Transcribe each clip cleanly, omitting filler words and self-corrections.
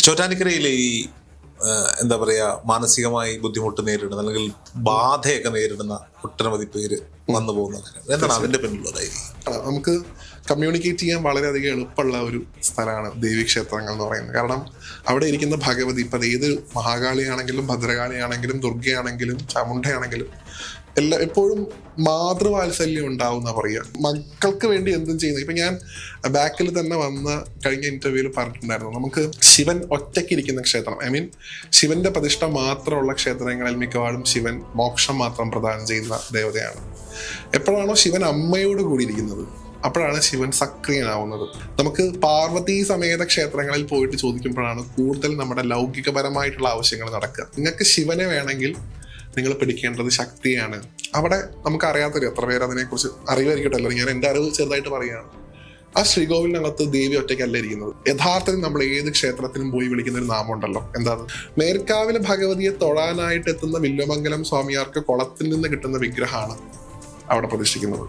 ചോറ്റാനിക്കരയിലെ ഈ എന്താ പറയുക, മാനസികമായി ബുദ്ധിമുട്ട് നേരിടുന്ന അല്ലെങ്കിൽ ബാധയൊക്കെ നേരിടുന്ന ഒട്ടനവധി പേര് വന്നു പോകുന്ന കാര്യം എന്താണ് അതിന്റെ പിന്നിലുള്ളതായിരിക്കും? നമുക്ക് കമ്മ്യൂണിക്കേറ്റ് ചെയ്യാൻ വളരെയധികം എളുപ്പമുള്ള ഒരു സ്ഥലമാണ് ദേവീക്ഷേത്രങ്ങൾ എന്ന് പറയുന്നത്. കാരണം അവിടെ ഇരിക്കുന്ന ഭഗവതി, ഇപ്പം ഏത് മഹാകാളിയാണെങ്കിലും ഭദ്രകാളിയാണെങ്കിലും ദുർഗയാണെങ്കിലും ചാമുണ്ടയാണെങ്കിലും എപ്പോഴും മാതൃവാത്സല്യം ഉണ്ടാവും എന്നാ പറയുക. മക്കൾക്ക് വേണ്ടി എന്തും ചെയ്യുന്നത്. ഇപ്പം ഞാൻ ബാക്കിൽ തന്നെ വന്ന കഴിഞ്ഞ ഇന്റർവ്യൂവിൽ പറഞ്ഞിട്ടുണ്ടായിരുന്നു, നമുക്ക് ശിവൻ ഒറ്റയ്ക്കിരിക്കുന്ന ക്ഷേത്രം, ഐ മീൻ ശിവന്റെ പ്രതിഷ്ഠ മാത്രമുള്ള ക്ഷേത്രങ്ങളിൽ മിക്കവാറും ശിവൻ മോക്ഷം മാത്രം പ്രദാനം ചെയ്യുന്ന ദേവതയാണ്. എപ്പോഴാണോ ശിവൻ അമ്മയോട് കൂടിയിരിക്കുന്നത് അപ്പോഴാണ് ശിവൻ സക്രിയനാവുന്നത്. നമുക്ക് പാർവതി സമേത ക്ഷേത്രങ്ങളിൽ പോയിട്ട് ചോദിക്കുമ്പോഴാണ് കൂടുതൽ നമ്മുടെ ലൗകികപരമായിട്ടുള്ള ആവശ്യങ്ങൾ നടക്കുക. നിങ്ങൾക്ക് ശിവനെ വേണമെങ്കിൽ നിങ്ങൾ പിടിക്കേണ്ടത് ശക്തിയാണ്. അവിടെ നമുക്ക് അറിയാത്തൊരു എത്ര പേര് അതിനെക്കുറിച്ച് അറിവായിരിക്കട്ടല്ലോ, ഞാൻ എൻ്റെ അറിവ് ചെറുതായിട്ട് പറയുകയാണ്. ആ ശ്രീകോവിലിനകത്ത് ദേവി ഒറ്റയ്ക്കല്ല ഇരിക്കുന്നത്. യഥാർത്ഥത്തിൽ നമ്മൾ ഏത് ക്ഷേത്രത്തിനും പോയി വിളിക്കുന്ന ഒരു നാമം ഉണ്ടല്ലോ, എന്താണ്? മേൽക്കാവിലെ ഭഗവതിയെ തൊഴാനായിട്ട് എത്തുന്ന വില്വമംഗലം സ്വാമിയാർക്ക് കുളത്തിൽ നിന്ന് കിട്ടുന്ന വിഗ്രഹമാണ് അവിടെ പ്രതിഷ്ഠിക്കുന്നത്.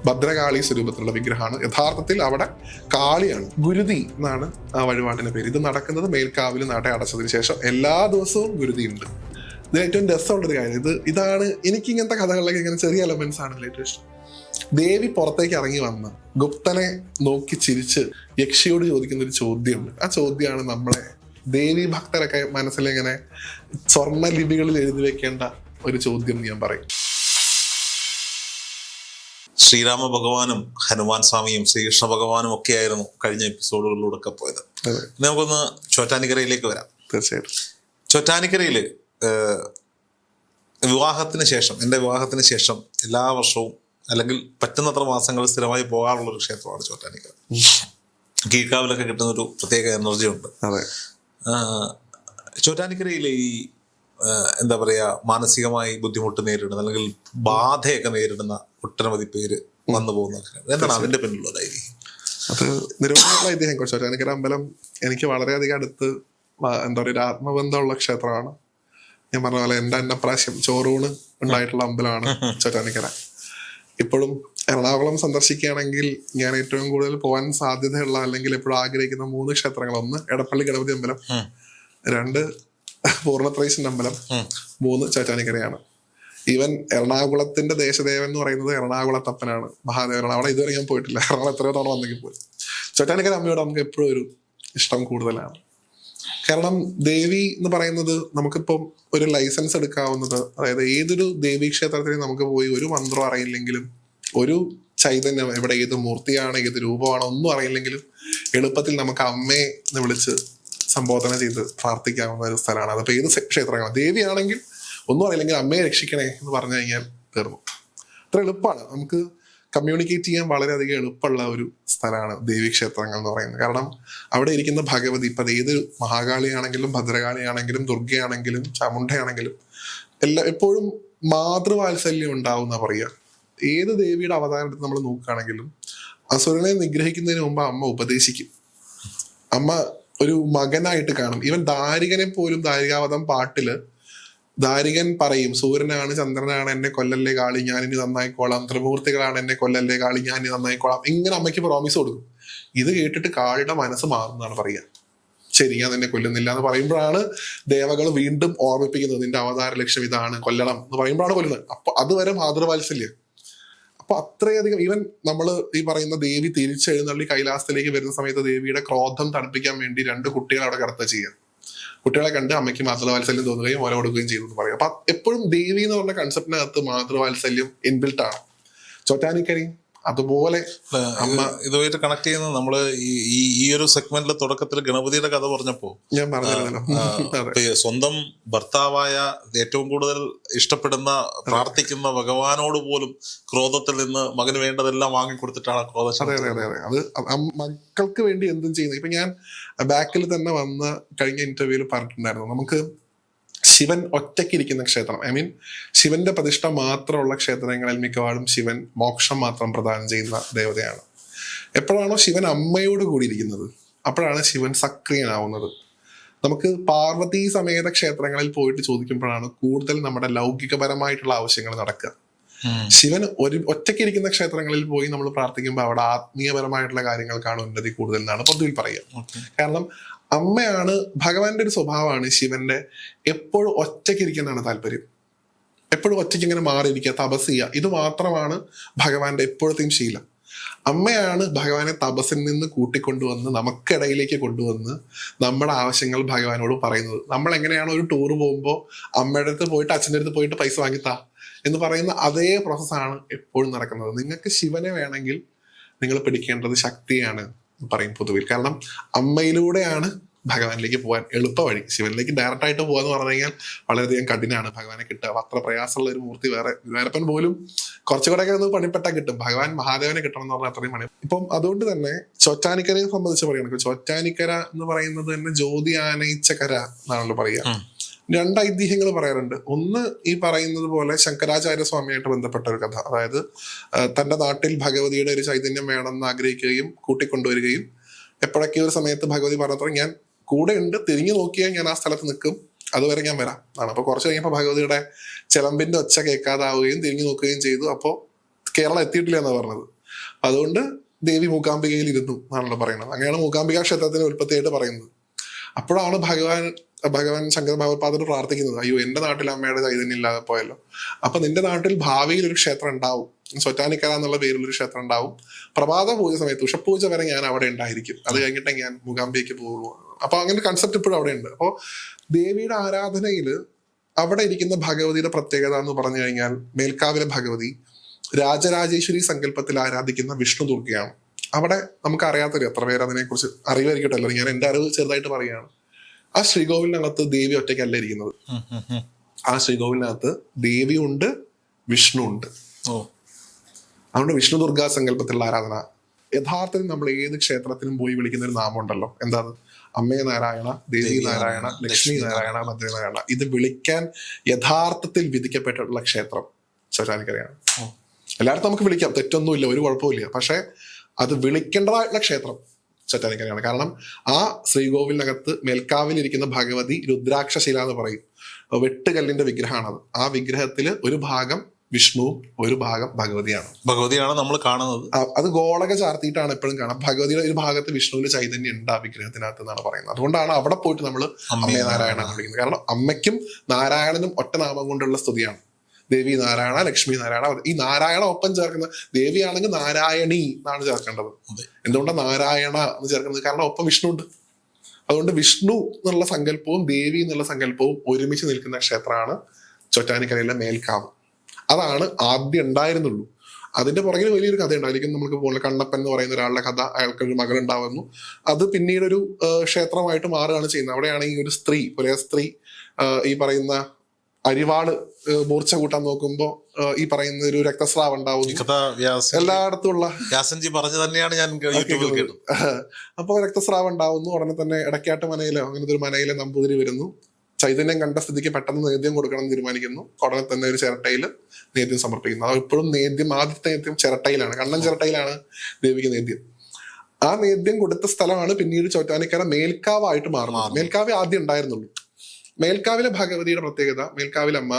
ഭദ്രകാളി സ്വരൂപത്തിലുള്ള വിഗ്രഹമാണ്. യഥാർത്ഥത്തിൽ അവിടെ കാളിയാണ്. ഗുരുതി എന്നാണ് ആ വഴിപാടിന്റെ പേര്. ഇത് നടക്കുന്നത് മേൽക്കാവിൽ നട അടച്ചതിന് ശേഷം എല്ലാ ദിവസവും ഗുരുതി ഉണ്ട്. ഇതിന് ഏറ്റവും രസമുള്ളൊരു കാര്യം ഇതാണ്. എനിക്ക് ഇങ്ങനത്തെ കഥകളിലൊക്കെ ഇങ്ങനെ ചെറിയ എലമെന്റ്സ് ആണ് ഏറ്റവും ഇഷ്ടം. ദേവി പുറത്തേക്ക് ഇറങ്ങി വന്ന് ഗുപ്തനെ നോക്കി ചിരിച്ച് യക്ഷിയോട് ചോദിക്കുന്ന ഒരു ചോദ്യമുണ്ട്. ആ ചോദ്യമാണ് നമ്മളെ ദേവി ഭക്തരൊക്കെ മനസ്സിലിങ്ങനെ സ്വർണ്ണ ലിപികളിൽ എഴുതി വെക്കേണ്ട ഒരു ചോദ്യം ഞാൻ പറയും. ശ്രീരാമ ഭഗവാനും ഹനുമാൻ സ്വാമിയും ശ്രീകൃഷ്ണ ഭഗവാനും ഒക്കെ ആയിരുന്നു കഴിഞ്ഞ എപ്പിസോഡുകളിലൂടെ പോയത്. നമുക്കൊന്ന് ചോറ്റാനിക്കരയിലേക്ക് വരാം. തീർച്ചയായിട്ടും. ചോറ്റാനിക്കരയില് വിവാഹത്തിന് ശേഷം, എൻ്റെ വിവാഹത്തിന് ശേഷം എല്ലാ വർഷവും അല്ലെങ്കിൽ പറ്റുന്നത്ര മാസങ്ങൾ സ്ഥിരമായി പോകാറുള്ള ഒരു ക്ഷേത്രമാണ് ചോറ്റാനിക്കര. കീഴ്ക്കാവിലൊക്കെ കിട്ടുന്ന ഒരു പ്രത്യേക എനർജി ഉണ്ട്. ചോറ്റാനിക്കരയിലെ ഈ എന്താ പറയുക, മാനസികമായി ബുദ്ധിമുട്ട് നേരിടുന്ന അല്ലെങ്കിൽ ബാധയൊക്കെ നേരിടുന്ന ഒട്ടനവധി പേര് വന്നു പോകുന്ന കാര്യം എന്താണ് അതിന്റെ പിന്നിലുള്ളതായിരിക്കും? അത് നിരവധിയുള്ള ഐതിഹ്യം. ചോറ്റാനിക്കര അമ്പലം എനിക്ക് വളരെയധികം അടുത്ത് എന്താ പറയുക, ഒരു ആത്മബന്ധമുള്ള ക്ഷേത്രമാണ്. ഞാൻ പറഞ്ഞ പോലെ എൻ്റെ അന്നപ്രാവശ്യം ചോറൂണ് ഉണ്ടായിട്ടുള്ള അമ്പലമാണ് ചോറ്റാനിക്കര. ഇപ്പോഴും എറണാകുളം സന്ദർശിക്കുകയാണെങ്കിൽ ഞാൻ ഏറ്റവും കൂടുതൽ പോകാൻ സാധ്യതയുള്ള അല്ലെങ്കിൽ എപ്പോഴും ആഗ്രഹിക്കുന്ന 3 ക്ഷേത്രങ്ങൾ: 1 എടപ്പള്ളി ഗണപതി അമ്പലം, 2 പൂർണ്ണത്രയീശന്റെ അമ്പലം, 3 ചോറ്റാനിക്കരയാണ്. ഈവൻ എറണാകുളത്തിന്റെ ദേശദേവൻ എന്ന് പറയുന്നത് എറണാകുളത്തപ്പനാണ്, മഹാദേവനാണ്. അവിടെ ഇതുവരെ ഞാൻ പോയിട്ടില്ല. എറണാകുളം എത്രയോ തവണ വന്നെങ്കിൽ പോയി. ചോറ്റാനിക്കര അമ്മയോട് നമുക്ക് എപ്പോഴും ഒരു ഇഷ്ടം കൂടുതലാണ്. കാരണം ദേവി എന്ന് പറയുന്നത് നമുക്കിപ്പം ഒരു ലൈസൻസ് എടുക്കാവുന്നത്, അതായത് ഏതൊരു ദേവീ ക്ഷേത്രത്തിലും നമുക്ക് പോയി ഒരു മന്ത്രം അറിയില്ലെങ്കിലും, ഒരു ചൈതന്യം എവിടെ ഏത് മൂർത്തിയാണ് ഏത് രൂപമാണ് ഒന്നും അറിയില്ലെങ്കിലും എളുപ്പത്തിൽ നമുക്ക് അമ്മയെ എന്ന് വിളിച്ച് സംബോധന ചെയ്ത് പ്രാർത്ഥിക്കാവുന്ന ഒരു സ്ഥലമാണ്. അതിപ്പോൾ ഏത് ക്ഷേത്രങ്ങളാണ്. ദേവിയാണെങ്കിൽ ഒന്നും അറിയില്ലെങ്കിൽ അമ്മയെ രക്ഷിക്കണേ എന്ന് പറഞ്ഞു കഴിഞ്ഞാൽ തീർന്നു. അത്ര എളുപ്പമാണ്. നമുക്ക് കമ്മ്യൂണിക്കേറ്റ് ചെയ്യാൻ വളരെയധികം എളുപ്പമുള്ള ഒരു സ്ഥലമാണ് ദേവീക്ഷേത്രങ്ങൾ എന്ന് പറയുന്നത്. കാരണം അവിടെ ഇരിക്കുന്ന ഭഗവതി, ഇപ്പം ഏത് മഹാകാളിയാണെങ്കിലും ഭദ്രകാളിയാണെങ്കിലും ദുർഗയാണെങ്കിലും ചാമുണ്ടയാണെങ്കിലും എപ്പോഴും മാതൃവാത്സല്യം ഉണ്ടാവും എന്നാ പറയുക. ഏത് ദേവിയുടെ അവതാരത്തിൽ നമ്മൾ നോക്കുകയാണെങ്കിലും അസുരനെ നിഗ്രഹിക്കുന്നതിന് മുമ്പ് അമ്മ ഉപദേശിക്കും. അമ്മ ഒരു മകനായിട്ട് കാണും. ഈവൻ ദാരികനെ പോലും ദാരികാവധം പാട്ടില് ദാരികൻ പറയും, സൂര്യനാണ് ചന്ദ്രനാണ് എന്നെ കൊല്ലല്ലേ കാളി ഞാനിനി നന്നായിക്കോളാം, ത്രിമൂർത്തികളാണ് എന്നെ കൊല്ലല്ലേ കാളി ഞാനിനി നന്നായിക്കോളാം. ഇങ്ങനെ അമ്മയ്ക്ക് പ്രോമിസ് കൊടുക്കും. ഇത് കേട്ടിട്ട് കാളിയുടെ മനസ്സ് മാറുന്നതാണ് പറയുക. ശരി, ഞാൻ നിന്നെ കൊല്ലുന്നില്ല എന്ന് പറയുമ്പോഴാണ് ദേവകൾ വീണ്ടും ഓർമ്മിപ്പിക്കുന്നത്, നിന്റെ അവതാര ലക്ഷ്യം ഇതാണ്, കൊല്ലണം എന്ന് പറയുമ്പോഴാണ് കൊല്ലുന്നത്. അപ്പൊ അതുവരെ മാതൃവാത്സല്യം. അപ്പൊ അത്രയധികം. ഈവൻ നമ്മൾ ഈ പറയുന്ന ദേവി തിരിച്ചെഴുന്നള്ളി കൈലാസത്തിലേക്ക് വരുന്ന സമയത്ത് ദേവിയുടെ ക്രോധം തണുപ്പിക്കാൻ വേണ്ടി 2 കുട്ടികളെ അവിടെ കിടത്തുക ചെയ്യുക. കുട്ടികളെ കണ്ട് അമ്മയ്ക്ക് മാതൃവാത്സല്യം തോന്നുകയും ഓല കൊടുക്കുകയും ചെയ്തു എന്ന് പറയും. അപ്പൊ എപ്പോഴും ദേവി എന്ന് പറഞ്ഞ കൺസെപ്റ്റിനകത്ത് മാതൃവാത്സല്യം ഇൻബിൽട്ട് ആണ്. ചോറ്റാനിക്കരയും അതുപോലെ അമ്മ ഇതുമായിട്ട് കണക്ട് ചെയ്യുന്നത് നമ്മള് ഈ ഒരു സെഗ്മെന്റിലെ തുടക്കത്തിൽ ഗണപതിയുടെ കഥ പറഞ്ഞപ്പോ ഞാൻ പറഞ്ഞിരുന്നല്ലോ, സ്വന്തം ഭർത്താവായ ഏറ്റവും കൂടുതൽ ഇഷ്ടപ്പെടുന്ന പ്രാർത്ഥിക്കുന്ന ഭഗവാനോട് പോലും ക്രോധത്തിൽ നിന്ന് മകന് വേണ്ടതെല്ലാം വാങ്ങിക്കൊടുത്തിട്ടാണ് ക്രോധം. അത് മക്കൾക്ക് വേണ്ടി എന്തും ചെയ്യുന്നത്. ഇപ്പൊ ഞാൻ ബാക്കിൽ തന്നെ വന്ന കഴിഞ്ഞ ഇന്റർവ്യൂവിൽ പറഞ്ഞിട്ടുണ്ടായിരുന്നു, നമുക്ക് ശിവൻ ഒറ്റയ്ക്കിരിക്കുന്ന ക്ഷേത്രം, ഐ മീൻ ശിവന്റെ പ്രതിഷ്ഠ മാത്രമുള്ള ക്ഷേത്രങ്ങളിൽ മിക്കവാറും ശിവൻ മോക്ഷം മാത്രം പ്രദാനം ചെയ്യുന്ന ദേവതയാണ്. എപ്പോഴാണോ ശിവൻ അമ്മയോട് കൂടിയിരിക്കുന്നത് അപ്പോഴാണ് ശിവൻ സക്രിയനാവുന്നത്. നമുക്ക് പാർവതി സമേത ക്ഷേത്രങ്ങളിൽ പോയിട്ട് ചോദിക്കുമ്പോഴാണ് കൂടുതൽ നമ്മുടെ ലൗകികപരമായിട്ടുള്ള ആവശ്യങ്ങൾ നടക്കുക. ശിവൻ ഒറ്റയ്ക്കിരിക്കുന്ന ക്ഷേത്രങ്ങളിൽ പോയി നമ്മൾ പ്രാർത്ഥിക്കുമ്പോൾ അവിടെ ആത്മീയപരമായിട്ടുള്ള കാര്യങ്ങൾക്കാണ് ഉന്നതി കൂടുതൽ എന്നാണ് പൊതുവിൽ പറയുക. കാരണം അമ്മയാണ് ഭഗവാന്റെ ഒരു സ്വഭാവമാണ് ശിവന്റെ എപ്പോഴും ഒറ്റയ്ക്ക് ഇരിക്കാനാണ് താല്പര്യം. എപ്പോഴും ഒറ്റയ്ക്ക് ഇങ്ങനെ മാറിയിരിക്കുക, തപസ് ചെയ്യുക, ഇത് മാത്രമാണ് ഭഗവാന്റെ എപ്പോഴത്തെയും ശീലം. അമ്മയാണ് ഭഗവാനെ തപസ്സിൽ നിന്ന് കൂട്ടിക്കൊണ്ടുവന്ന് നമുക്കിടയിലേക്ക് കൊണ്ടുവന്ന് നമ്മുടെ ആവശ്യങ്ങൾ ഭഗവാനോട് പറയുന്നത്. നമ്മൾ എങ്ങനെയാണ് ഒരു ടൂർ പോകുമ്പോൾ അമ്മയുടെ അടുത്ത് പോയിട്ട് അച്ഛൻ്റെ അടുത്ത് പോയിട്ട് പൈസ വാങ്ങിത്താ എന്ന് പറയുന്ന അതേ പ്രോസസ്സാണ് എപ്പോഴും നടക്കുന്നത്. നിങ്ങൾക്ക് ശിവനെ വേണമെങ്കിൽ നിങ്ങൾ പിടിക്കേണ്ടത് ശക്തിയാണ് പറയും പൊതുവിൽ. കാരണം അമ്മയിലൂടെയാണ് ഭഗവാനിലേക്ക് പോകാൻ എളുപ്പ വഴി. ശിവനിലേക്ക് ഡയറക്റ്റ് ആയിട്ട് പോകാന്ന് പറഞ്ഞു കഴിഞ്ഞാൽ വളരെയധികം കഠിനമാണ് ഭഗവാനെ കിട്ടുക. അത്ര പ്രയാസമുള്ള ഒരു മൂർത്തി വേറെപ്പൻ പോലും കുറച്ചുകൂടെയൊക്കെ ഒന്ന് പണിപ്പെട്ടാൽ കിട്ടും. ഭഗവാൻ മഹാദേവനെ കിട്ടണം എന്ന് പറഞ്ഞാൽ അത്രയും പണി. ഇപ്പം അതുകൊണ്ട് തന്നെ ചോറ്റാനിക്കരയെ സംബന്ധിച്ച് പറയുകയാണെങ്കിൽ ചോറ്റാനിക്കര എന്ന് പറയുന്നത് തന്നെ ജ്യോതി ആനയിച്ച കര എന്നാണല്ലോ പറയുക. രണ്ട് ഐതിഹ്യങ്ങൾ പറയാറുണ്ട്. ഒന്ന് ഈ പറയുന്നത് പോലെ ശങ്കരാചാര്യ സ്വാമിയായിട്ട് ബന്ധപ്പെട്ട ഒരു കഥ. അതായത് തന്റെ നാട്ടിൽ ഭഗവതിയുടെ ഒരു ചൈതന്യം വേണമെന്ന് ആഗ്രഹിക്കുകയും കൂട്ടിക്കൊണ്ടുവരികയും എപ്പോഴൊക്കെ ഒരു സമയത്ത് ഭഗവതി പറഞ്ഞപ്പോൾ ഞാൻ കൂടെ ഉണ്ട്, തിരിഞ്ഞു നോക്കിയാൽ ഞാൻ ആ സ്ഥലത്ത് നിൽക്കും, അതുവരെ ഞാൻ വരാം ആണ്. അപ്പൊ കുറച്ച് കഴിഞ്ഞപ്പോൾ ഭഗവതിയുടെ ചിലമ്പിന്റെ ഒച്ച കേൾക്കാതാവുകയും തിരിഞ്ഞു നോക്കുകയും ചെയ്തു. അപ്പോൾ കേരളം എത്തിയിട്ടില്ല എന്നാണ് പറഞ്ഞത്. അതുകൊണ്ട് ദേവി മൂകാംബികയിൽ ഇരുന്നു എന്നാണല്ലോ പറയുന്നത്. അങ്ങനെയാണ് മൂകാംബിക ക്ഷേത്രത്തിന്റെ ഉൽപ്പത്തിയായിട്ട് പറയുന്നത്. അപ്പോഴാണ് ഭഗവാൻ ശങ്കര ഭഗവത്പാദർ പ്രാർത്ഥിക്കുന്നത്, അയ്യോ എന്റെ നാട്ടിൽ അമ്മയുടെ ചൈതന്യം ഇല്ലാതെ പോയല്ലോ, അപ്പൊ നിന്റെ നാട്ടിൽ ഭാവിയിൽ ഒരു ക്ഷേത്രം ഉണ്ടാവും, ചോറ്റാനിക്കര എന്നുള്ള പേരിലൊരു ക്ഷേത്രം ഉണ്ടാവും. പ്രഭാത പൂജ സമയത്ത് ഉഷപൂജ വരെ ഞാൻ അവിടെ ഉണ്ടായിരിക്കും, അത് കഴിഞ്ഞിട്ടേ ഞാൻ മൂകാംബികയ്ക്ക് പോകുള്ളൂ. അപ്പൊ അങ്ങനെ കൺസെപ്റ്റ് ഇപ്പോഴും അവിടെ ഉണ്ട്. അപ്പോൾ ദേവിയുടെ ആരാധനയിൽ അവിടെ ഇരിക്കുന്ന ഭഗവതിയുടെ പ്രത്യേകത എന്ന് പറഞ്ഞു കഴിഞ്ഞാൽ മേൽക്കാവിലെ ഭഗവതി രാജരാജേശ്വരി സങ്കല്പത്തിൽ ആരാധിക്കുന്ന വിഷ്ണു ദുർഗയാണ്. അവിടെ നമുക്ക് അറിയാത്തൊരു എത്ര പേര് അതിനെ കുറിച്ച് അറിവായിരിക്കട്ടല്ലോ, ഞാൻ എന്റെ അറിവ് ചെറുതായിട്ട് പറയുകയാണ്. ആ ശ്രീകോവിലിനകത്ത് ദേവി ഒറ്റയ്ക്കല്ല ഇരിക്കുന്നത്. ആ ശ്രീകോവിലിനകത്ത് ദേവിയുണ്ട്, വിഷ്ണു ഉണ്ട്. അതുകൊണ്ട് വിഷ്ണു ദുർഗാ സങ്കല്പത്തിലുള്ള ആരാധന. യഥാർത്ഥത്തിൽ നമ്മൾ ഏത് ക്ഷേത്രത്തിലും പോയി വിളിക്കുന്ന ഒരു നാമം ഉണ്ടല്ലോ, എന്താണ്? അമ്മേ നാരായണ, ദേവി നാരായണ, ലക്ഷ്മി നാരായണ, ഭദ്രനാരായണ. ഇത് വിളിക്കാൻ യഥാർത്ഥത്തിൽ വിധിക്കപ്പെട്ടിട്ടുള്ള ക്ഷേത്രം ചോറ്റാനിക്കരയാണ്. എല്ലായിടത്തും നമുക്ക് വിളിക്കാം, തെറ്റൊന്നുമില്ല, ഒരു കുഴപ്പമില്ല. പക്ഷെ അത് വിളിക്കേണ്ടതായിട്ടുള്ള ക്ഷേത്രം ചോറ്റാനിക്കരയാണ്. കാരണം ആ ശ്രീകോവിലിനകത്ത് മേൽക്കാവിലിരിക്കുന്ന ഭഗവതി രുദ്രാക്ഷശില എന്ന് പറയും, വെട്ടുകല്ലിന്റെ വിഗ്രഹമാണത്. ആ വിഗ്രഹത്തില് ഒരു ഭാഗം വിഷ്ണുവും ഒരു ഭാഗം ഭഗവതിയാണ് നമ്മൾ കാണുന്നത്. അത് ഗോളക ചാർത്തിയിട്ടാണ് എപ്പോഴും കാണാം. ഭഗവതിയുടെ ഒരു ഭാഗത്ത് വിഷ്ണുവിന്റെ ചൈതന്യം ഉണ്ട് ആ വിഗ്രഹത്തിനകത്ത് എന്നാണ് പറയുന്നത്. അതുകൊണ്ടാണ് അവിടെ പോയിട്ട് നമ്മൾ അമ്മയെ നാരായണ വിളിക്കുന്നത്. കാരണം അമ്മയ്ക്കും നാരായണനും ഒറ്റ നാമം കൊണ്ടുള്ള സ്തുതിയാണ്. ദേവി നാരായണ, ലക്ഷ്മി നാരായണ. ഈ നാരായണ ഒപ്പം ചേർക്കുന്ന ദേവിയാണെങ്കിൽ നാരായണി എന്നാണ് ചേർക്കേണ്ടത്. എന്തുകൊണ്ടാണ് നാരായണ എന്ന് ചേർക്കുന്നത്? കാരണം ഒപ്പം വിഷ്ണു ഉണ്ട്. അതുകൊണ്ട് വിഷ്ണു എന്നുള്ള സങ്കല്പവും ദേവി എന്നുള്ള സങ്കല്പവും ഒരുമിച്ച് നിൽക്കുന്ന ക്ഷേത്രമാണ് ചോറ്റാനിക്കരയിലെ മേൽക്കാവ്. അതാണ് ആദ്യം ഉണ്ടായിരുന്നുള്ളൂ. അതിന്റെ പുറകിൽ വലിയൊരു കഥ ഉണ്ടായിരിക്കും. നമുക്ക് പോലെ കണ്ണപ്പൻ എന്ന് പറയുന്ന ഒരാളുടെ കഥ, അയാൾക്കൊരു മകൾ ഉണ്ടാവുന്നു. അത് പിന്നീട് ഒരു ക്ഷേത്രമായിട്ട് മാറുകയാണ് ചെയ്യുന്നത്. അവിടെയാണ് ഈ ഒരു സ്ത്രീ, ഒരേ സ്ത്രീ ഈ പറയുന്ന അരിവാള് മൂർച്ച കൂട്ടാൻ നോക്കുമ്പോ ഈ പറയുന്ന ഒരു രക്തസ്രാവം ഉണ്ടാവുന്നു. എല്ലായിടത്തും ഉള്ള വ്യാസൻജി പറഞ്ഞു തന്നെയാണ് ഞാൻ കേട്ടത്. അപ്പൊ രക്തസ്രാവം ഉണ്ടാവുന്നു. ഉടനെ തന്നെ ഇടക്കാട്ട് മനയിലോ അങ്ങനത്തെ ഒരു മനയിലെ നമ്പൂതിരി വരുന്നു. ചൈതന്യം കണ്ട സ്ഥിതിക്ക് പെട്ടെന്ന് നേദ്യം കൊടുക്കണം എന്ന് തീരുമാനിക്കുന്നു. ഉടനെ തന്നെ ഒരു ചിരട്ടയിൽ നേദ്യം സമർപ്പിക്കുന്നു. അത് ഇപ്പോഴും നേദ്യം, ആദ്യത്തെ നേദ്യം ചിരട്ടയിലാണ്, കണ്ണൻ ചിരട്ടയിലാണ് ദേവിക്ക് നേദ്യം. ആ നേദ്യം കൊടുത്ത സ്ഥലമാണ് പിന്നീട് ചോറ്റാനിക്കര മേൽക്കാവായിട്ട് മാറുന്നത്. മേൽക്കാവ് ആദ്യം ഉണ്ടായിരുന്നുള്ളൂ. മേൽക്കാവിലെ ഭഗവതിയുടെ പ്രത്യേകത, മേൽക്കാവിലമ്മ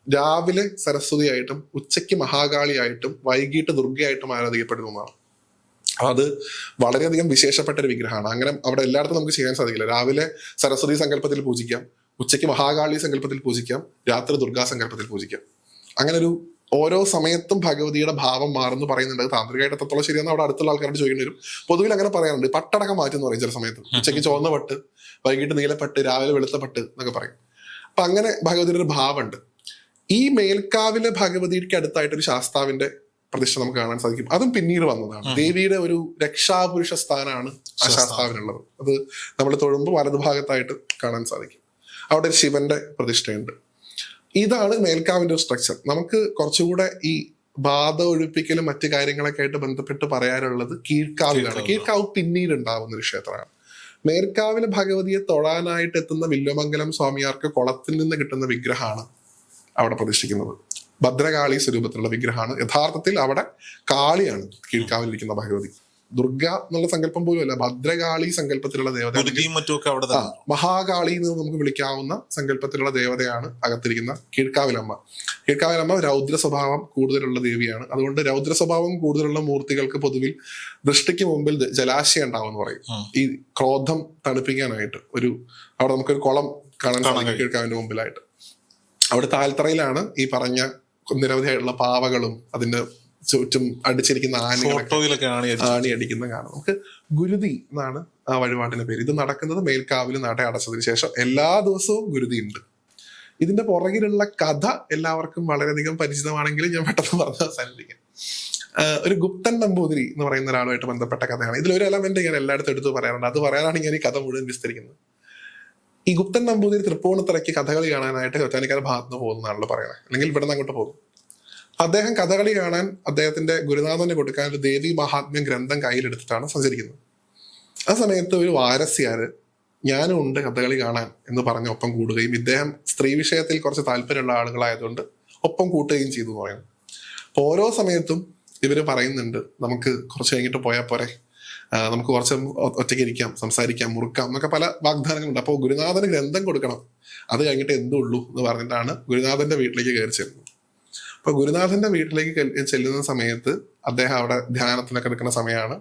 രാവിലെ സരസ്വതിയായിട്ടും ഉച്ചയ്ക്ക് മഹാകാളിയായിട്ടും വൈകിട്ട് ദുർഗയായിട്ടും ആരാധിക്കപ്പെടുന്നതാണ്. അത് വളരെയധികം വിശേഷപ്പെട്ട ഒരു വിഗ്രഹമാണ്. അങ്ങനെ അവിടെ എല്ലായിടത്തും നമുക്ക് ചെയ്യാൻ സാധിക്കില്ല. രാവിലെ സരസ്വതി സങ്കല്പത്തിൽ പൂജിക്കാം, ഉച്ചയ്ക്ക് മഹാകാളി സങ്കല്പത്തിൽ പൂജിക്കാം, രാത്രി ദുർഗാ സങ്കല്പത്തിൽ പൂജിക്കാം. അങ്ങനെ ഒരു ഓരോ സമയത്തും ഭഗവതിയുടെ ഭാവം മാറുന്നു പറയുന്നുണ്ട്. താന്ത്രികമായിട്ട് എത്രത്തോളം ശരിയെന്ന് അവിടെ അടുത്തുള്ള ആൾക്കാരോട് ചോദിക്കേണ്ടി വരും. പൊതുവിൽ അങ്ങനെ പറയാറുണ്ട്. പട്ടടക്കം മാറ്റി എന്ന് പറയും ചില സമയത്ത്. ഉച്ചയ്ക്ക് ചുവന്ന പട്ട്, വൈകിട്ട് നീലപ്പട്ട്, രാവിലെ വെളുത്ത പട്ട് എന്നൊക്കെ പറയും. അപ്പൊ അങ്ങനെ ഭഗവതിയുടെ ഒരു ഭാവമുണ്ട്. ഈ മേൽക്കാവിലെ ഭഗവതിക്ക് അടുത്തായിട്ടൊരു ശാസ്താവിന്റെ പ്രതിഷ്ഠ നമുക്ക് കാണാൻ സാധിക്കും. അതും പിന്നീട് വന്നതാണ്. ദേവിയുടെ ഒരു രക്ഷാപുരുഷ സ്ഥാനമാണ് ആ ശാസ്താവിനുള്ളത്. അത് നമ്മൾ തൊഴുമ്പോൾ വലതുഭാഗത്തായിട്ട് കാണാൻ സാധിക്കും. അവിടെ ഒരു ശിവന്റെ പ്രതിഷ്ഠയുണ്ട്. ഇതാണ് മേൽക്കാവിന്റെ ഒരു സ്ട്രക്ചർ. നമുക്ക് കുറച്ചുകൂടെ ഈ ബാധ ഒഴിപ്പിക്കലും മറ്റു കാര്യങ്ങളൊക്കെ ആയിട്ട് ബന്ധപ്പെട്ട് പറയാനുള്ളത് കീഴ്ക്കാവിലാണ്. കീഴ്ക്കാവ് പിന്നീട് ഉണ്ടാവുന്ന ഒരു ക്ഷേത്രമാണ്. മേൽക്കാവിലെ ഭഗവതിയെ തൊഴാനായിട്ട് എത്തുന്ന വില്വമംഗലം സ്വാമിയാർക്ക് കുളത്തിൽ നിന്ന് കിട്ടുന്ന വിഗ്രഹമാണ് അവിടെ പ്രതിഷ്ഠിക്കുന്നത്. ഭദ്രകാളി സ്വരൂപത്തിലുള്ള വിഗ്രഹമാണ്. യഥാർത്ഥത്തിൽ അവിടെ കാളിയാണ് കീഴ്ക്കാവിലിരിക്കുന്ന ഭഗവതി. ദുർഗ എന്നുള്ള സങ്കല്പം പോലും അല്ല, ഭദ്രകാളി സങ്കല്പത്തിലുള്ള ദേവത, ദുർഗയും മറ്റുമൊക്കെ അവിടെ തന്നെ. മഹാകാളി എന്ന് നമുക്ക് വിളിക്കാവുന്ന സങ്കല്പത്തിലുള്ള ദേവതയാണ് അകത്തിരിക്കുന്ന കീഴ്ക്കാവിലമ്മ. കീഴ്ക്കാവിലമ്മ രൗദ്ര സ്വഭാവം കൂടുതലുള്ള ദേവിയാണ്. അതുകൊണ്ട് രൗദ്ര സ്വഭാവം കൂടുതലുള്ള മൂർത്തികൾക്ക് പൊതുവിൽ ദൃഷ്ടിക്ക് മുമ്പിൽ ജലാശയം ഉണ്ടാവും എന്ന് പറയും. ഈ ക്രോധം തണുപ്പിക്കാനായിട്ട് അവിടെ നമുക്കൊരു കുളം കാണാൻ സാധിക്കും കീഴ്ക്കാവിന്റെ മുമ്പിലായിട്ട്. അവിടെ താൽത്തറയിലാണ് ഈ പറഞ്ഞ നിരവധിയായിട്ടുള്ള പാവകളും അതിന്റെ ചുറ്റും അടിച്ചിരിക്കുന്ന ആണി അടിക്കുന്ന കാണാം. നമുക്ക് ഗുരുതി എന്നാണ് ആ വഴിപാടിന്റെ പേര്. ഇത് നടക്കുന്നത് മേൽക്കാവിൽ നട അടച്ചതിന് ശേഷം എല്ലാ ദിവസവും ഗുരുതി ഉണ്ട്. ഇതിന്റെ പുറകിലുള്ള കഥ എല്ലാവർക്കും വളരെയധികം പരിചിതമാണെങ്കിലും ഞാൻ പെട്ടെന്ന് പറഞ്ഞ് അവസാനിപ്പിക്കാം. ഒരു ഗുപ്തൻ നമ്പൂതിരി എന്ന് പറയുന്ന ഒരാളുമായിട്ട് ബന്ധപ്പെട്ട കഥയാണ്. ഇതിലൊരു എലമെന്റ് ഞാൻ എല്ലായിടത്തും എടുത്ത് പറയാറുണ്ട്. അത് പറയാനാണ് ഞാൻ ഈ കഥ മുഴുവൻ വിസ്തരിക്കുന്നത്. ഈ ഗുപ്തൻ നമ്പൂതിരി തൃപ്പൂണിത്തറയ്ക്ക് കഥകളി കാണാനായിട്ട് ചോറ്റാനിക്കര ഭാഗത്ത് നിന്ന് പോകുന്നതാണല്ലോ പറയണേ, അല്ലെങ്കിൽ ഇവിടെ നിന്ന് അങ്ങോട്ട് പോകും. അദ്ദേഹം കഥകളി കാണാൻ അദ്ദേഹത്തിന്റെ ഗുരുനാഥന് കൊടുക്കാൻ ഒരു ദേവി മഹാത്മ്യം ഗ്രന്ഥം കയ്യിലെടുത്തിട്ടാണ് സഞ്ചരിക്കുന്നത്. ആ സമയത്ത് ഒരു വാരസ്യാര് ഞാനും ഉണ്ട് കഥകളി കാണാൻ എന്ന് പറഞ്ഞ് ഒപ്പം കൂടുകയും ഇദ്ദേഹം സ്ത്രീ വിഷയത്തിൽ കുറച്ച് താല്പര്യമുള്ള ആളുകളായതുകൊണ്ട് ഒപ്പം കൂട്ടുകയും ചെയ്തു എന്ന് പറയുന്നു. അപ്പൊ ഓരോ സമയത്തും ഇവര് പറയുന്നുണ്ട്, നമുക്ക് കുറച്ച് കഴിഞ്ഞിട്ട് പോയാൽ പോരെ, നമുക്ക് കുറച്ച് ഒറ്റയ്ക്ക് ഇരിക്കാം, സംസാരിക്കാം, മുറുക്കാം എന്നൊക്കെ പല വാഗ്ദാനങ്ങളുണ്ട്. അപ്പോൾ ഗുരുനാഥന് ഗ്രന്ഥം കൊടുക്കണം, അത് കഴിഞ്ഞിട്ട് എന്തുള്ളൂ എന്ന് പറഞ്ഞിട്ടാണ് ഗുരുനാഥന്റെ വീട്ടിലേക്ക് കയറി ചെല്ലുന്നത്. അപ്പൊ ഗുരുനാഥന്റെ വീട്ടിലേക്ക് ചെല്ലുന്ന സമയത്ത് അദ്ദേഹം അവിടെ ധ്യാനത്തിനൊക്കെ നിൽക്കുന്ന സമയമാണ്.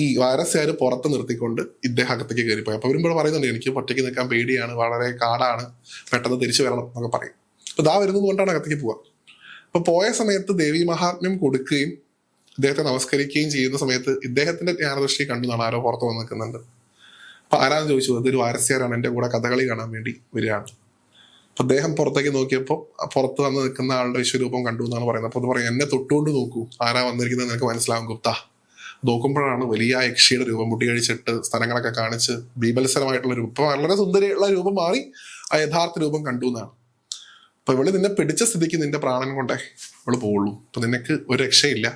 ഈ വാരസ്യാര് പുറത്ത് നിർത്തിക്കൊണ്ട് ഇദ്ദേഹം അകത്തേക്ക് കയറിപ്പോയി. അപ്പൊ വരുമ്പോൾ പറയുന്നുണ്ട്, എനിക്ക് ഒറ്റയ്ക്ക് നിൽക്കാൻ പേടിയാണ്, വളരെ കാടാണ്, പെട്ടെന്ന് തിരിച്ചു വരണം എന്നൊക്കെ പറയും. അപ്പൊ ഇതാ വരുന്നത് കൊണ്ടാണ് അകത്തേക്ക് പോവാ. അപ്പൊ പോയ സമയത്ത് ദേവി മഹാത്മ്യം കൊടുക്കുകയും ഇദ്ദേഹത്തെ നമസ്കരിക്കുകയും ചെയ്യുന്ന സമയത്ത് ഇദ്ദേഹത്തിന്റെ ജ്ഞാനദൃഷ്ടി കണ്ടുന്നാണ് ആരോ പുറത്ത് വന്ന് നിൽക്കുന്നുണ്ട്. അപ്പൊ ആരാന്ന് ചോദിച്ചു, അതൊരു വാരസ്യാരാണ്, എന്റെ കൂടെ കഥകളി കാണാൻ വേണ്ടി വരികയാണ്. അപ്പൊ അദ്ദേഹം പുറത്തേക്ക് നോക്കിയപ്പോൾ പുറത്ത് വന്ന് നിൽക്കുന്ന ആളുടെ വിശ്വരൂപം കണ്ടു എന്നാണ് പറയുന്നത്. അപ്പൊ അത് പറയും, എന്നെ തൊട്ടുകൊണ്ട് നോക്കൂ, ആരാ വന്നിരിക്കുന്നത് നിനക്ക് മനസ്സിലാവും ഗുപ്ത. നോക്കുമ്പോഴാണ് വലിയ യക്ഷിയുടെ രൂപം, മുടി കഴിച്ചിട്ട് സ്ഥലങ്ങളൊക്കെ കാണിച്ച് ബീഭത്സരമായിട്ടുള്ള രൂപം, ഇപ്പൊ വളരെ സുന്ദരിയുള്ള രൂപം മാറി ആ യഥാർത്ഥ രൂപം കണ്ടു എന്നാണ്. അപ്പൊ ഇവള് നിന്നെ പിടിച്ച സ്ഥിതിക്ക് നിന്റെ പ്രാണൻ കൊണ്ടേ ഇവള് പോവുള്ളൂ, അപ്പൊ നിനക്ക് ഒരു രക്ഷയില്ല,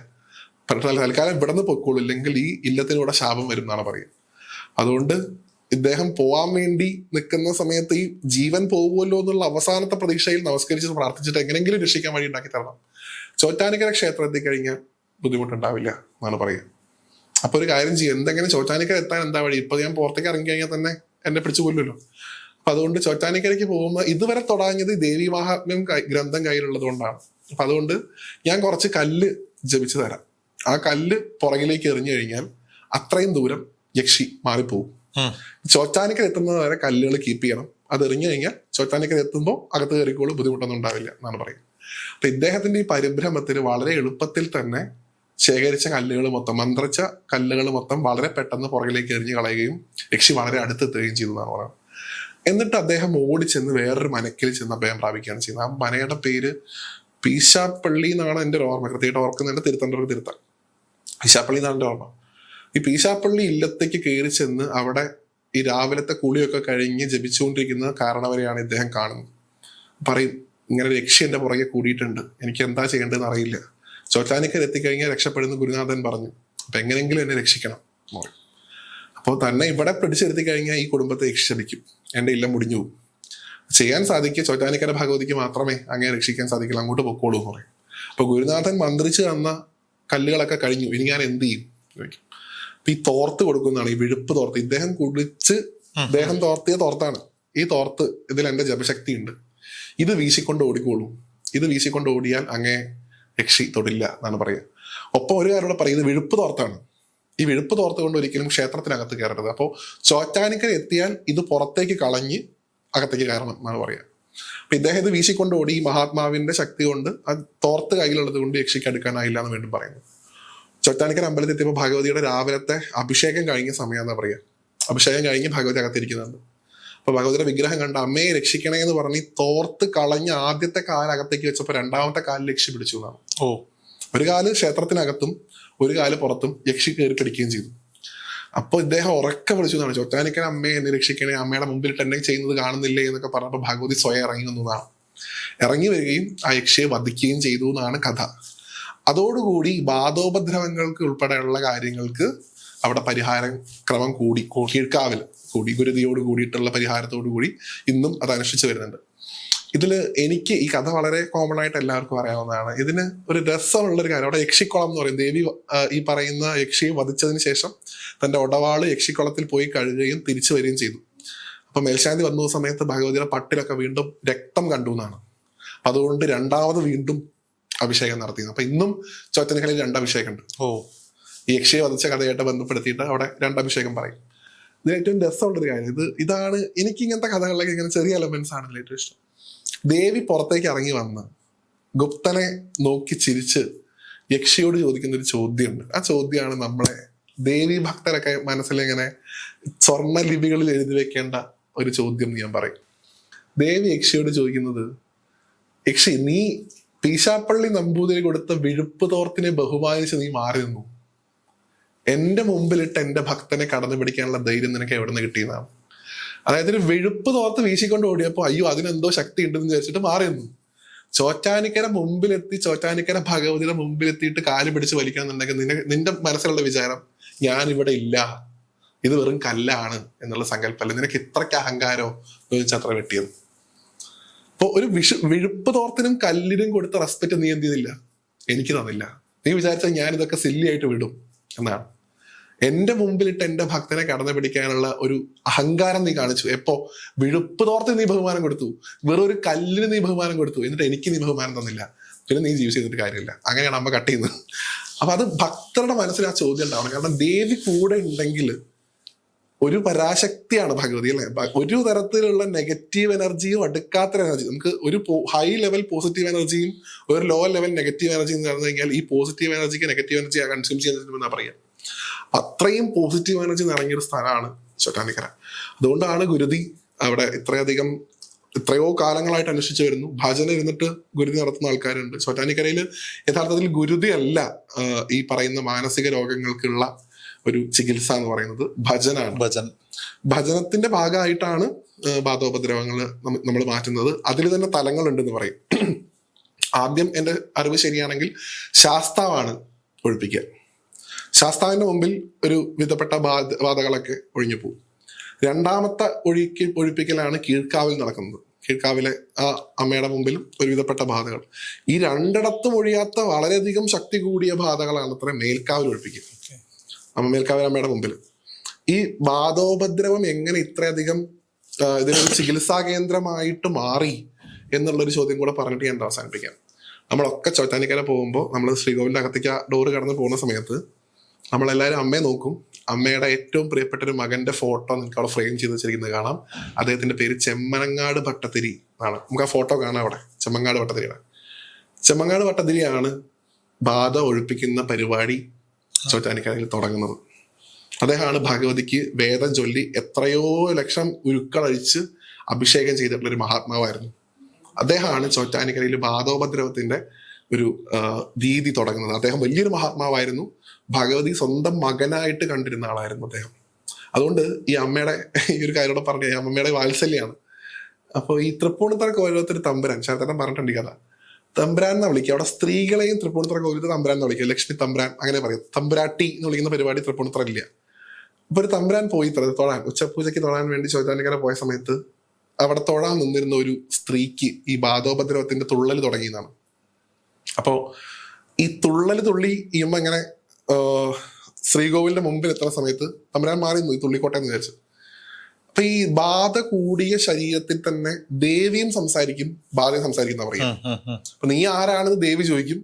തൽക്കാലം ഇവിടെ നിന്ന് പൊയ്ക്കോളൂ, ഇല്ലെങ്കിൽ ഈ ഇല്ലത്തിലൂടെ ശാപം വരും എന്നാണ് പറയുക. അതുകൊണ്ട് ഇദ്ദേഹം പോവാൻ വേണ്ടി നിൽക്കുന്ന സമയത്ത് ഈ ജീവൻ പോകുമല്ലോ എന്നുള്ള അവസാനത്തെ പ്രതീക്ഷയിൽ നമസ്കരിച്ച് പ്രാർത്ഥിച്ചിട്ട് എങ്ങനെങ്കിലും രക്ഷിക്കാൻ വഴി ഉണ്ടാക്കി തരണം. ചോറ്റാനിക്കര ക്ഷേത്രം എത്തിക്കഴിഞ്ഞാൽ ബുദ്ധിമുട്ടുണ്ടാവില്ല എന്നാണ് പറയുക. അപ്പൊ ഒരു കാര്യം ചെയ്യും, എന്തെങ്കിലും ചോറ്റാനിക്കര എത്താൻ എന്താ വഴി, ഇപ്പൊ ഞാൻ പുറത്തേക്ക് ഇറങ്ങി കഴിഞ്ഞാൽ തന്നെ എന്നെ പിടിച്ചു കൊല്ലുമല്ലോ. അപ്പൊ അതുകൊണ്ട് ചോറ്റാനിക്കരയ്ക്ക് പോകുമ്പോൾ ഇതുവരെ തുടങ്ങിയത് ദേവി മഹാത്മ്യം ഗ്രന്ഥം കയ്യിലുള്ളത് കൊണ്ടാണ്. അപ്പൊ അതുകൊണ്ട് ഞാൻ കുറച്ച് കല്ല് ജപിച്ചു തരാം. ആ കല്ല് പുറകിലേക്ക് എറിഞ്ഞു കഴിഞ്ഞാൽ അത്രയും ദൂരം യക്ഷി മാറിപ്പോകും. ചോറ്റാനിക്കര എത്തുന്നത് വരെ കല്ലുകൾ കീപ്പ് ചെയ്യണം. അത് എറിഞ്ഞു കഴിഞ്ഞാൽ ചോറ്റാനിക്കര എത്തുമ്പോൾ അകത്ത് കയറിക്കോളും, ബുദ്ധിമുട്ടൊന്നും ഉണ്ടാവില്ല എന്നാണ് പറയുന്നത്. അപ്പൊ ഇദ്ദേഹത്തിന്റെ ഈ പരിഭ്രമത്തിന് വളരെ എളുപ്പത്തിൽ തന്നെ ശേഖരിച്ച കല്ലുകൾ മൊത്തം, മന്ത്രിച്ച കല്ലുകൾ മൊത്തം വളരെ പെട്ടെന്ന് പുറകിലേക്ക് എറിഞ്ഞു കളയുകയും യക്ഷി വളരെ അടുത്തെത്തുകയും ചെയ്തു എന്നാണ് പറയുന്നത്. എന്നിട്ട് അദ്ദേഹം ഓടിച്ചെന്ന് വേറൊരു മനക്കിൽ ചെന്ന് അഭയം പ്രാപിക്കുകയാണ് ചെയ്യുന്നത്. ആ മനയുടെ പേര് പീശാപ്പള്ളി എന്നാണ് എൻ്റെ ഒരു ഓർമ്മ, കൃത്യമായിട്ട് ഓർക്കുന്നുണ്ട്, തിരുത്തണ്ടവർക്ക് തിരുത്താം. പീശാപ്പള്ളി എന്നാണ് എൻ്റെ ഓർമ്മ. ഈ പീശാപ്പള്ളി ഇല്ലത്തേക്ക് കയറി ചെന്ന് അവിടെ ഈ രാവിലത്തെ കുളിയൊക്കെ കഴിഞ്ഞ് ജപിച്ചുകൊണ്ടിരിക്കുന്ന കാരണവരെയാണ് ഇദ്ദേഹം കാണുന്നത്. പറയും, ഇങ്ങനെ രക്ഷ എന്റെ പുറകെ കൂടിയിട്ടുണ്ട്, എനിക്ക് എന്താ ചെയ്യേണ്ടതെന്ന് അറിയില്ല, ചോറ്റാനിക്കര എത്തിക്കഴിഞ്ഞാൽ രക്ഷപ്പെടുന്ന ഗുരുനാഥൻ പറഞ്ഞു, അപ്പൊ എങ്ങനെയെങ്കിലും എന്നെ രക്ഷിക്കണം എന്ന് പറയും. അപ്പോൾ തന്നെ ഇവിടെ പിടിച്ചെടുത്തി കഴിഞ്ഞാൽ ഈ കുടുംബത്തെ രക്ഷിക്കും, എന്റെ ഇല്ലം മുടിഞ്ഞു പോകും, ചെയ്യാൻ സാധിക്കുക ചോറ്റാനിക്കര ഭഗവതിക്ക് മാത്രമേ അങ്ങനെ രക്ഷിക്കാൻ സാധിക്കില്ല, അങ്ങോട്ട് പൊക്കോളൂ എന്ന് പറയും. അപ്പൊ ഗുരുനാഥൻ മന്ത്രിച്ച് തന്ന കല്ലുകളൊക്കെ കഴിഞ്ഞു, ഇനി ഞാൻ എന്ത് ചെയ്യും ചോദിക്കും. അപ്പൊ ഈ തോർത്ത് കൊടുക്കുന്നതാണ്, ഈ വിഴുപ്പ് തോർത്ത്. ഇദ്ദേഹം കുളിച്ച് ഇദ്ദേഹം തോർത്തിയ തോർത്താണ് ഈ തോർത്ത്. ഇതിൽ എന്റെ ജപശക്തി ഉണ്ട്, ഇത് വീശിക്കൊണ്ട് ഓടിക്കോളൂ, ഇത് വീശിക്കൊണ്ട് ഓടിയാൽ അങ്ങേ യക്ഷി തൊടില്ല എന്നാണ് പറയുക. ഒപ്പം ഒരു കാര്യം പറയും, ഇത് വിഴുപ്പ് തോർത്താണ്, ഈ വിഴുപ്പ് തോർത്ത് കൊണ്ട് ഒരിക്കലും ക്ഷേത്രത്തിനകത്ത് കയറരുത്. അപ്പോൾ ചോറ്റാനിക്കര എത്തിയാൽ ഇത് പുറത്തേക്ക് കളഞ്ഞ് അകത്തേക്ക് കയറണം എന്നാണ് പറയുക. അപ്പൊ ഇദ്ദേഹം ഇത് വീശിക്കൊണ്ട് ഓടി, ഈ മഹാത്മാവിന്റെ ശക്തി കൊണ്ട് ആ തോർത്ത് കയ്യിലുള്ളത് കൊണ്ട് യക്ഷിക്ക് അടുക്കാനായില്ല എന്ന് വീണ്ടും പറയുന്നു. ചോറ്റാനിക്കര അമ്പലത്തിൽ എത്തിയപ്പോൾ ഭഗവതിയുടെ രാവിലത്തെ അഭിഷേകം കഴിഞ്ഞ സമയം എന്താ പറയുക, അഭിഷേകം കഴിഞ്ഞ് ഭഗവതി അകത്തിരിക്കുന്നുണ്ട്. അപ്പൊ ഭഗവതിയുടെ വിഗ്രഹം കണ്ട് അമ്മയെ രക്ഷിക്കണേ എന്ന് പറഞ്ഞ് തോർത്ത് കളഞ്ഞ് ആദ്യത്തെ കാലകത്തേക്ക് വെച്ചപ്പോൾ രണ്ടാമത്തെ കാലിൽ യക്ഷി പിടിച്ചു എന്നാണ്. ഒരു കാല് ക്ഷേത്രത്തിനകത്തും ഒരു കാല് പുറത്തും യക്ഷി കയറി പിടിക്കുകയും ചെയ്തു. അപ്പൊ ഇദ്ദേഹം ഉറക്കെ വിളിച്ചു എന്നാണ്, ചോറ്റാനിക്കര അമ്മയെ എന്നെ രക്ഷിക്കണേ, അമ്മയുടെ മുമ്പിൽ എന്നെ ചെയ്യുന്നത് കാണുന്നില്ലേ എന്നൊക്കെ പറഞ്ഞപ്പോൾ ഭഗവതി സ്വയം ഇറങ്ങി വന്നതാണ്. ഇറങ്ങി വരികയും ആ യക്ഷിയെ വധിക്കുകയും ചെയ്തു എന്നാണ് കഥ. അതോടുകൂടി വാദോപദ്രവങ്ങൾക്ക് ഉൾപ്പെടെയുള്ള കാര്യങ്ങൾക്ക് അവിടെ പരിഹാര ക്രമം കൂടി, കീഴ്ക്കാവിൽ കൂടി, ഗുരുതിയോട് കൂടിയിട്ടുള്ള പരിഹാരത്തോടു കൂടി ഇന്നും അത് അനുഷ്ഠിച്ചു വരുന്നുണ്ട്. ഇതില് എനിക്ക് ഈ കഥ വളരെ കോമൺ ആയിട്ട് എല്ലാവർക്കും അറിയാവുന്നതാണ്. ഇതിന് ഒരു രസമുള്ളൊരു കാര്യം, അവിടെ യക്ഷിക്കുളം എന്ന് പറയും. ദേവി ഈ പറയുന്ന യക്ഷിയെ വധിച്ചതിന് ശേഷം തന്റെ ഒടവാള് യക്ഷിക്കുളത്തിൽ പോയി കഴുകുകയും തിരിച്ചു വരികയും ചെയ്തു. അപ്പൊ മേൽശാന്തി വന്ന സമയത്ത് ഭഗവതിയുടെ പട്ടിലൊക്കെ വീണ്ടും രക്തം കണ്ടു എന്നാണ്. അതുകൊണ്ട് രണ്ടാമത് വീണ്ടും അഭിഷേകം നടത്തിയത്. അപ്പൊ ഇന്നും ചോറ്റാനിക്കരയിൽ 2 അഭിഷേകം ഉണ്ട്. ഈ യക്ഷിയെ വധിച്ച കഥയായിട്ട് ബന്ധപ്പെടുത്തിയിട്ട് അവിടെ 2 അഭിഷേകം പറയും. ഇതിൽ ഏറ്റവും രസമുള്ളൊരു കാര്യം ഇതാണ്. എനിക്ക് ഇങ്ങനത്തെ കഥകളിലൊക്കെ ഇങ്ങനെ ചെറിയ എലമെന്റ്സ് ആണ് ഇതിൽ ഏറ്റവും ഇഷ്ടം. ദേവി പുറത്തേക്ക് ഇറങ്ങി വന്ന് ഗുപ്തനെ നോക്കി ചിരിച്ച് യക്ഷിയോട് ചോദിക്കുന്ന ഒരു ചോദ്യമുണ്ട്. ആ ചോദ്യമാണ് നമ്മളെ ദേവി ഭക്തരൊക്കെ മനസ്സിലിങ്ങനെ സ്വർണ്ണ ലിപികളിൽ എഴുതി വെക്കേണ്ട ഒരു ചോദ്യം ഞാൻ പറയും. ദേവി യക്ഷിയോട് ചോദിക്കുന്നത്, യക്ഷി, നീ പീശാപ്പള്ളി നമ്പൂതിരി കൊടുത്ത വിഴുപ്പ് തോർത്തിനെ ബഹുമാനിച്ച് നീ മാറി നിന്നു. എന്റെ മുമ്പിലിട്ട് എന്റെ ഭക്തനെ കടന്നു പിടിക്കാനുള്ള ധൈര്യം നിനക്ക് എവിടെ നിന്ന് കിട്ടിയതാണ്? അതായത് ഒരു വെഴുപ്പ് തോർത്ത് വീശിക്കൊണ്ട് ഓടിയപ്പോ അയ്യോ അതിനെന്തോ ശക്തി ഉണ്ടെന്ന് വിചാരിച്ചിട്ട് മാറി നിന്നു. ചോറ്റാനിക്കര മുമ്പിലെത്തി, ചോറ്റാനിക്കര ഭഗവതിയുടെ മുമ്പിലെത്തിയിട്ട് കാല് പിടിച്ച് വലിക്കാന്നുണ്ടെങ്കിൽ നിന്റെ മനസ്സിലുള്ള വിചാരം ഞാൻ ഇവിടെ ഇല്ല, ഇത് വെറും കല്ലാണ് എന്നുള്ള സങ്കല്പമല്ല. നിനക്ക് ഇത്രയ്ക്ക് അഹങ്കാരോ ചോദിച്ചാൽ അത്ര വെട്ടിയത്. അപ്പൊ ഒരു വിഴുപ്പ് തോർത്തിനും കല്ലിനും കൊടുത്ത റെസ്പെക്ട് നീ എന്ത് ചെയ്തില്ല, എനിക്ക് തന്നില്ല. നീ വിചാരിച്ചാൽ ഞാൻ ഇതൊക്കെ സില്ലിയായിട്ട് വിടും എന്നാണ്. എന്റെ മുമ്പിലിട്ട് എന്റെ ഭക്തനെ കടന്നു പിടിക്കാനുള്ള ഒരു അഹങ്കാരം നീ കാണിച്ചു. എപ്പോ? വിഴുപ്പ് തോർത്തിന് നീ ബഹുമാനം കൊടുത്തു, വെറും ഒരു കല്ലിന് നീ ബഹുമാനം കൊടുത്തു, എന്നിട്ട് എനിക്ക് നീ ബഹുമാനം തന്നില്ല. പിന്നെ നീ ജീവിച്ച് ചെയ്തിട്ട് കാര്യമില്ല. അങ്ങനെയാണ് അമ്മ കട്ട് ചെയ്യുന്നത്. അപ്പൊ അത് ഭക്തരുടെ മനസ്സിൽ ആ ചോദ്യം ഉണ്ടാവണം. കാരണം ദേവി കൂടെ ഉണ്ടെങ്കിൽ ഒരു പരാശക്തിയാണ് ഭഗവതി, അല്ലെ? ഒരു തരത്തിലുള്ള നെഗറ്റീവ് എനർജിയും അടുക്കാത്ത എനർജി, നമുക്ക് ഒരു ഹൈ ലെവൽ പോസിറ്റീവ് എനർജിയും ഒരു ലോ ലെവൽ നെഗറ്റീവ് എനർജിയും നടന്നു കഴിഞ്ഞാൽ ഈ പോസിറ്റീവ് എനർജിക്ക് നെഗറ്റീവ് എനർജി കൺസ്യൂം ചെയ്യുന്നതെന്നാ പറയാം. അത്രയും പോസിറ്റീവ് എനർജി നിറങ്ങിയൊരു സ്ഥലമാണ് ചോറ്റാനിക്കര. അതുകൊണ്ടാണ് ഗുരുതി അവിടെ എത്രയോ കാലങ്ങളായിട്ട് അന്വേഷിച്ചു വരുന്നു. ഭജന ഇരുന്നിട്ട് ഗുരുതി നടത്തുന്ന ആൾക്കാരുണ്ട് ചോറ്റാനിക്കരയിൽ. യഥാർത്ഥത്തിൽ ഗുരുതി അല്ല ഈ പറയുന്ന മാനസിക രോഗങ്ങൾക്കുള്ള ഒരു ചികിത്സ എന്ന് പറയുന്നത് ഭജനാണ്. ഭജനത്തിന്റെ ഭാഗമായിട്ടാണ് ബാധോപദ്രവങ്ങൾ നമ്മൾ മാറ്റുന്നത്. അതിൽ തന്നെ തലങ്ങളുണ്ടെന്ന് പറയും. ആദ്യം എൻ്റെ അറിവ് ശരിയാണെങ്കിൽ ശാസ്താവാണ് ഒഴിപ്പിക്കുക. ശാസ്താവിന്റെ മുമ്പിൽ ഒരു വിധപ്പെട്ട ബാധകളൊക്കെ ഒഴിഞ്ഞു പോകും. രണ്ടാമത്തെ ഒഴിപ്പിക്കലാണ് കീഴ്ക്കാവിൽ നടക്കുന്നത്. കീഴ്ക്കാവിലെ ആ അമ്മയുടെ മുമ്പിലും ഒരു വിധപ്പെട്ട ബാധകൾ. ഈ 2ഇടത്തും ഒഴിയാത്ത വളരെയധികം ശക്തി കൂടിയ ബാധകളാണ് അത്ര മേൽക്കാവിൽ ഒഴിപ്പിക്കുക. മേൽക്കാവിൽ അമ്മയുടെ മുമ്പിൽ ഈ ബാധോപദ്രവം എങ്ങനെ ഇത്രയധികം ഇതിനൊരു ചികിത്സാ കേന്ദ്രമായിട്ട് മാറി എന്നുള്ളൊരു ചോദ്യം കൂടെ പറഞ്ഞിട്ട് ഞാൻ അവസാനിപ്പിക്കാം. നമ്മളൊക്കെ ചോറ്റാനിക്കര പോകുമ്പോൾ നമ്മൾ ശ്രീകോവിലിന്റെ അകത്തേക്ക് ആ ഡോറ് കടന്ന് പോകുന്ന സമയത്ത് നമ്മളെല്ലാവരും അമ്മയെ നോക്കും. അമ്മയുടെ ഏറ്റവും പ്രിയപ്പെട്ട ഒരു മകന്റെ ഫോട്ടോ നിങ്ങൾക്ക് അവിടെ ഫ്രെയിം ചെയ്ത് വെച്ചിരിക്കുന്നത് കാണാം. അദ്ദേഹത്തിന്റെ പേര് ചെമ്മനങ്ങാട് ഭട്ടതിരി ആണ്. നമുക്ക് ആ ഫോട്ടോ കാണാം അവിടെ. ചെമ്മങ്ങാട് ഭട്ടതിരിയാണ്. ചെമ്മങ്ങാട് ഭട്ടതിരിയാണ് ബാധ ഒഴിപ്പിക്കുന്ന പരിപാടി ചോറ്റാനിക്കരയിൽ തുടങ്ങുന്നത്. അദ്ദേഹമാണ് ഭഗവതിക്ക് വേദം ചൊല്ലി എത്രയോ ലക്ഷം ഉരുക്കളഴിച്ച് അഭിഷേകം ചെയ്തിട്ടുള്ള ഒരു മഹാത്മാവായിരുന്നു. അദ്ദേഹമാണ് ചോറ്റാനിക്കരയിൽ ബാധോപദ്രവത്തിന്റെ ഒരു രീതി തുടങ്ങുന്നത്. അദ്ദേഹം വലിയൊരു മഹാത്മാവായിരുന്നു. ഭഗവതി സ്വന്തം മകനായിട്ട് കണ്ടിരുന്ന ആളായിരുന്നു അദ്ദേഹം. അതുകൊണ്ട് ഈ അമ്മയുടെ ഈ ഒരു കാര്യം പറഞ്ഞ അമ്മയുടെ വാത്സല്യാണ്. അപ്പോൾ ഈ തൃപ്പൂണിത്തറ കോവിലത്തിൽ തമ്പുരാൻ ശാന്തൻ പറഞ്ഞിട്ടുണ്ട് കഥ. തമ്പുരാൻ എന്ന് വിളിക്കുക. അവിടെ സ്ത്രീകളെയും തൃപ്പൂണിത്തറ കോവിലത്തിൽ തമ്പുരാൻ എന്ന് വിളിക്കുക. ലക്ഷ്മി തമ്പുരാൻ അങ്ങനെ പറയും. തമ്പുരാട്ടി എന്ന് വിളിക്കുന്ന പരിപാടി തൃപ്പൂണിത്തറ ഇല്ല. അപ്പൊ ഒരു തമ്പുരാൻ പോയി തൊഴാൻ, ഉച്ചപൂജയ്ക്ക് തൊഴാൻ വേണ്ടി ചോറ്റാനിക്കര പോയ സമയത്ത് അവിടെ തൊഴാൻ നിന്നിരുന്ന ഒരു സ്ത്രീക്ക് ഈ ബാധോപദ്രവത്തിന്റെ തുള്ളൽ തുടങ്ങിയതാണ്. അപ്പോ ഈ തുള്ളൽ തുള്ളി ഈയമ്മ ഇങ്ങനെ ശ്രീകോവിലിന്റെ മുമ്പിൽ എത്തുന്ന സമയത്ത് തമ്പുരാൻ മാറിയിരുന്നു ഈ തുള്ളിക്കോട്ടെ എന്ന് വിചാരിച്ചു. അപ്പൊ ഈ ബാധ കൂടിയ ശരീരത്തിൽ തന്നെ ദേവിയും സംസാരിക്കും, ബാധയും സംസാരിക്കുന്ന പറയും. അപ്പൊ നീ ആരാണെന്ന് ദേവി ചോദിക്കും,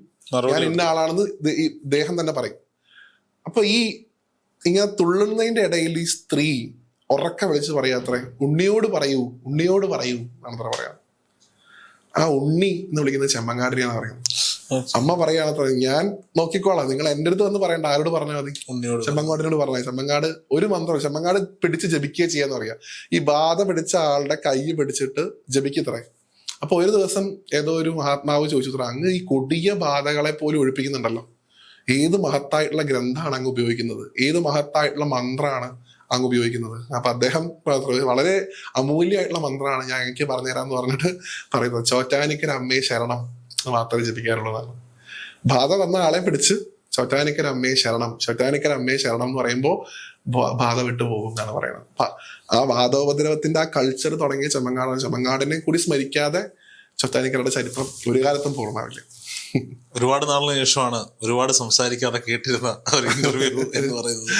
ഞാൻ ഇന്ന ആളാണെന്ന് ഈ ദേഹം തന്നെ പറയും. അപ്പൊ ഈ ഇങ്ങനെ തുള്ളുന്നതിന്റെ ഇടയിൽ ഈ സ്ത്രീ ഉറക്കെ വിളിച്ച് പറയാത്രേ, ഉണ്ണിയോട് പറയൂ, ഉണ്ണിയോട് പറയൂ എന്നാണ് പറയാം. ആ ഉണ്ണി എന്ന് വിളിക്കുന്നത് ചെമ്മങ്ങാടിനെയാണ് പറയുന്നത്. അമ്മ പറയാണത്ര, ഞാൻ നോക്കിക്കോളാം, നിങ്ങൾ എൻ്റെ അടുത്ത് വന്ന് പറയണ്ട, ആരോട് പറഞ്ഞാൽ മതി, ചെമ്മങ്ങാടിനോട് പറഞ്ഞാൽ. ചെമ്മങ്ങാട് ഒരു മന്ത്രം, ചെമ്മങ്ങാട് പിടിച്ച് ജപിക്കുക ചെയ്യാന്ന് പറയാം. ഈ ബാധ പിടിച്ച ആളുടെ കൈ പിടിച്ചിട്ട് ജപിക്കത്രേ. അപ്പൊ ഒരു ദിവസം ഏതോ ഒരു മഹാത്മാവ് ചോദിച്ചു, അങ്ങ് ഈ കൊടിയ ബാധകളെ പോലും ഒഴിപ്പിക്കുന്നുണ്ടല്ലോ, ഏത് മഹത്തായിട്ടുള്ള ഗ്രന്ഥമാണ് അങ്ങ് ഉപയോഗിക്കുന്നത്, ഏത് മഹത്തായിട്ടുള്ള മന്ത്രമാണ് അങ്ങ് ഉപയോഗിക്കുന്നത്? അപ്പൊ അദ്ദേഹം വളരെ അമൂല്യമായിട്ടുള്ള മന്ത്രമാണ് ഞാൻ എനിക്ക് പറഞ്ഞുതരാന്ന് പറഞ്ഞിട്ട് പറയുന്നത്, ചോറ്റാനിക്കര അമ്മയെ ശരണം മാത്രമേ ജപിക്കാറുള്ളതാണ്. ബാധ വന്ന ആളെ പിടിച്ച് ചോറ്റാനിക്കര അമ്മയെ ശരണം, ചോറ്റാനിക്കര അമ്മയെ ശരണം എന്ന് പറയുമ്പോൾ ബാധ വിട്ടു പോകും എന്നാണ് പറയുന്നത്. ആ ബാധോപദ്രവത്തിന്റെ ആ കൾച്ചർ തുടങ്ങിയ ചെമ്മങ്ങാടിനെ കൂടി സ്മരിക്കാതെ ചോറ്റാനിക്കരയുടെ ചരിത്രം ഒരു കാലത്തും പൂർണ്ണമാവില്ല. ഒരുപാട് നാളിന് ശേഷമാണ് ഒരുപാട് സംസാരിക്കാതെ കേട്ടിരുന്ന ഒരു ഇന്റർവ്യൂ എന്ന് പറയുന്നത്.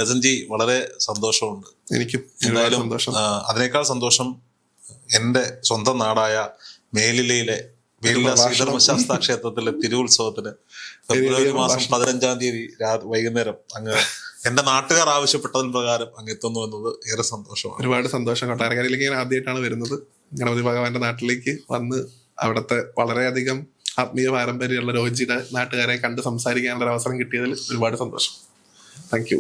SNG വളരെ സന്തോഷമുണ്ട്. എനിക്കും എന്തായാലും സന്തോഷം. അതിനേക്കാൾ സന്തോഷം എൻ്റെ സ്വന്തം നാടായ മേലിലയിലെ മേലില ശ്രീധർമ്മശാസ്ത്ര ക്ഷേത്രത്തിലെ തിരുവുത്സവത്തിന് ഫെബ്രുവരി മാസം 15-ാം തീയതി വൈകുന്നേരം അങ്ങ് എന്റെ നാട്ടുകാർ ആവശ്യപ്പെട്ടതിന് പ്രകാരം അങ്ങ് എത്തുന്നു എന്നത് ഏറെ സന്തോഷമാണ്. ഒരുപാട് സന്തോഷം. കൊട്ടാരക്കരയിലേക്ക് ഞാൻ ആദ്യമായിട്ടാണ് വരുന്നത്. ഗണപതി ഭഗവാന്റെ നാട്ടിലേക്ക് വന്ന് അവിടുത്തെ വളരെയധികം ആത്മീയ പാരമ്പര്യമുള്ള രോജിയുടെ നാട്ടുകാരെ കണ്ട് സംസാരിക്കാനുള്ള ഒരു അവസരം കിട്ടിയതിൽ ഒരുപാട് സന്തോഷം. Thank you.